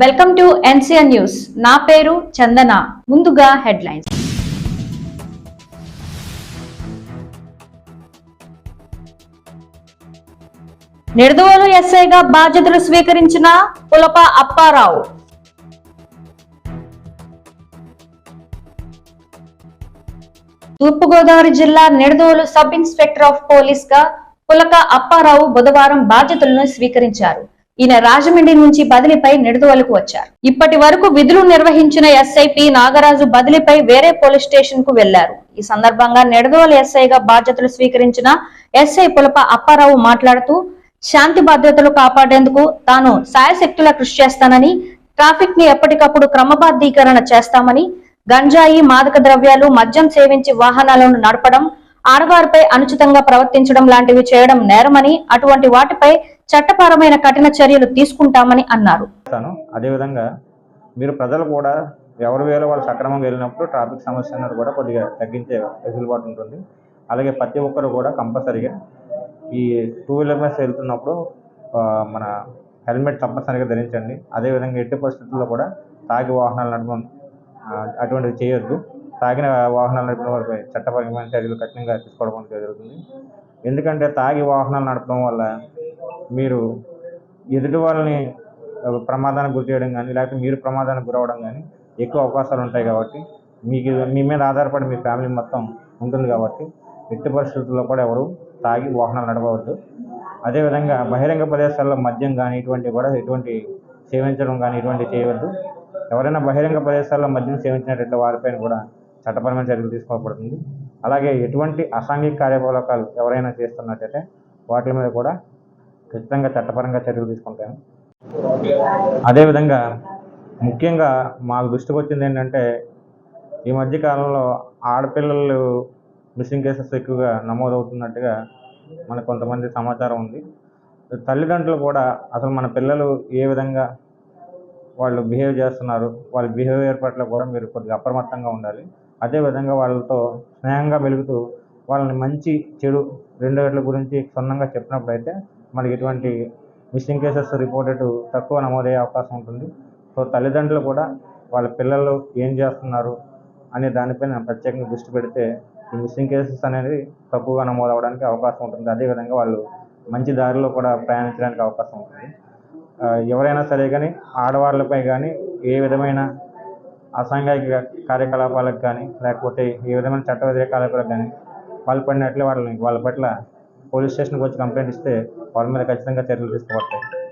Welcome to NCN news. నా పేరు చందన. ముందుగా హెడ్లైన్స్. నిడదవోలు ఎస్ఐగా బాధ్యతలు స్వీకరించిన పులప అప్పారావు. తూర్పుగోదావరి జిల్లా Nidadavolu sub inspector of police గా పులక అప్పారావు బుధవారం బాధ్యతలను స్వీకరించారు. ఈయన రాజమండ్రి నుంచి బదిలీపై నిడదవోలుకు వచ్చారు. ఇప్పటి వరకు విధులు నిర్వహించిన ఎస్ఐపి నాగరాజు బదిలీపై వేరే పోలీస్ స్టేషన్ కు వెళ్లారు. ఈ సందర్భంగా నిడదవోలు ఎస్ఐగా బాధ్యతలు స్వీకరించిన ఎస్ఐ పులప అప్పారావు మాట్లాడుతూ శాంతి భద్రతలు కాపాడేందుకు తాను సాయశక్తులా కృషి చేస్తానని, ట్రాఫిక్ ని ఎప్పటికప్పుడు క్రమబద్ధీకరణ చేస్తామని, గంజాయి, మాదక ద్రవ్యాలు, మద్యం సేవించి వాహనాలను నడపడం, ఆడవారిపై అనుచితంగా ప్రవర్తించడం లాంటివి చేయడం నేరమని, అటువంటి వాటిపై చట్టపరమైన కఠిన చర్యలు తీసుకుంటామని అన్నారు. అదేవిధంగా మీరు ప్రజలు కూడా ఎవరి వేలో వాళ్ళు సక్రమంగా వెళ్ళినప్పుడు ట్రాఫిక్ సమస్య అన్నది కూడా కొద్దిగా తగ్గించే వెసులుబాటు ఉంటుంది. అలాగే ప్రతి ఒక్కరు కూడా కంపల్సరీగా ఈ 2 వీలర్ మీద వెళ్తున్నప్పుడు మన హెల్మెట్ తప్పనిసరిగా ధరించండి. అదేవిధంగా ఎట్టి పరిస్థితుల్లో కూడా తాగి వాహనాలు నడపడం అటువంటిది చేయొద్దు. తాగిన వాహనాలు నడిపిన వారిపై చట్టపరమైన చర్యలు కఠినంగా తీసుకోవడం జరుగుతుంది. ఎందుకంటే తాగి వాహనాలు నడపడం వల్ల మీరు ఎదుటి వాళ్ళని ప్రమాదానికి గురి చేయడం కానీ, లేకపోతే మీరు ప్రమాదానికి గురవడం కానీ ఎక్కువ అవకాశాలు ఉంటాయి. కాబట్టి మీ మీద ఆధారపడి మీ ఫ్యామిలీ మొత్తం ఉంటుంది. కాబట్టి ఎట్టి పరిస్థితుల్లో కూడా ఎవరు తాగి వాహనాలు నడపవద్దు. అదేవిధంగా బహిరంగ ప్రదేశాల్లో మద్యం కానీ ఎటువంటి సేవించడం కానీ ఇటువంటివి చేయవద్దు. ఎవరైనా బహిరంగ ప్రదేశాల్లో మద్యం సేవించినట్లయితే వారిపైన కూడా చట్టపరమైన చర్యలు తీసుకోబడుతుంది. అలాగే ఎటువంటి అసాంఘిక కార్యకలాపాలు ఎవరైనా చేస్తున్నట్టయితే వాటి మీద కూడా ఖచ్చితంగా చట్టపరంగా చర్యలు తీసుకుంటాను. అదేవిధంగా ముఖ్యంగా మాకు దృష్టికి వచ్చింది ఏంటంటే, ఈ మధ్యకాలంలో ఆడపిల్లలు మిస్సింగ్ కేసెస్ ఎక్కువగా నమోదవుతున్నట్టుగా మనకు కొంతమంది సమాచారం ఉంది. తల్లిదండ్రులు కూడా అసలు మన పిల్లలు ఏ విధంగా వాళ్ళు బిహేవ్ చేస్తున్నారు, వాళ్ళ బిహేవియర్ పట్ల కూడా మీరు కొద్దిగా అప్రమత్తంగా ఉండాలి. అదేవిధంగా వాళ్ళతో స్నేహంగా మెలుగుతూ వాళ్ళని మంచి చెడు రెండేళ్ల గురించి క్షుణ్ణంగా చెప్పినప్పుడు అయితే మనకి ఎటువంటి మిస్సింగ్ కేసెస్ రిపోర్టెడ్ తక్కువ నమోదయ్యే అవకాశం ఉంటుంది. సో తల్లిదండ్రులు కూడా వాళ్ళ పిల్లలు ఏం చేస్తున్నారు అనే దానిపైన ప్రత్యేకంగా దృష్టి పెడితే ఈ మిస్సింగ్ కేసెస్ అనేది తక్కువగా నమోదు అవ్వడానికి అవకాశం ఉంటుంది. అదేవిధంగా వాళ్ళు మంచి దారిలో కూడా ప్రయాణించడానికి అవకాశం ఉంటుంది. ఎవరైనా సరే కానీ ఆడవాళ్ళపై కానీ ఏ విధమైన అసాంఘిక కార్యకలాపాలకు కానీ, లేకపోతే ఏ విధమైన చట్ట వ్యతిరేక కార్యకలాపాలకు కానీ పాల్పడినట్లే వాళ్ళ పట్ల పోలీస్ స్టేషన్కి వచ్చి కంప్లైంట్ ఇస్తే వాళ్ళ మీద ఖచ్చితంగా చర్యలు తీసుకోబడతాయి.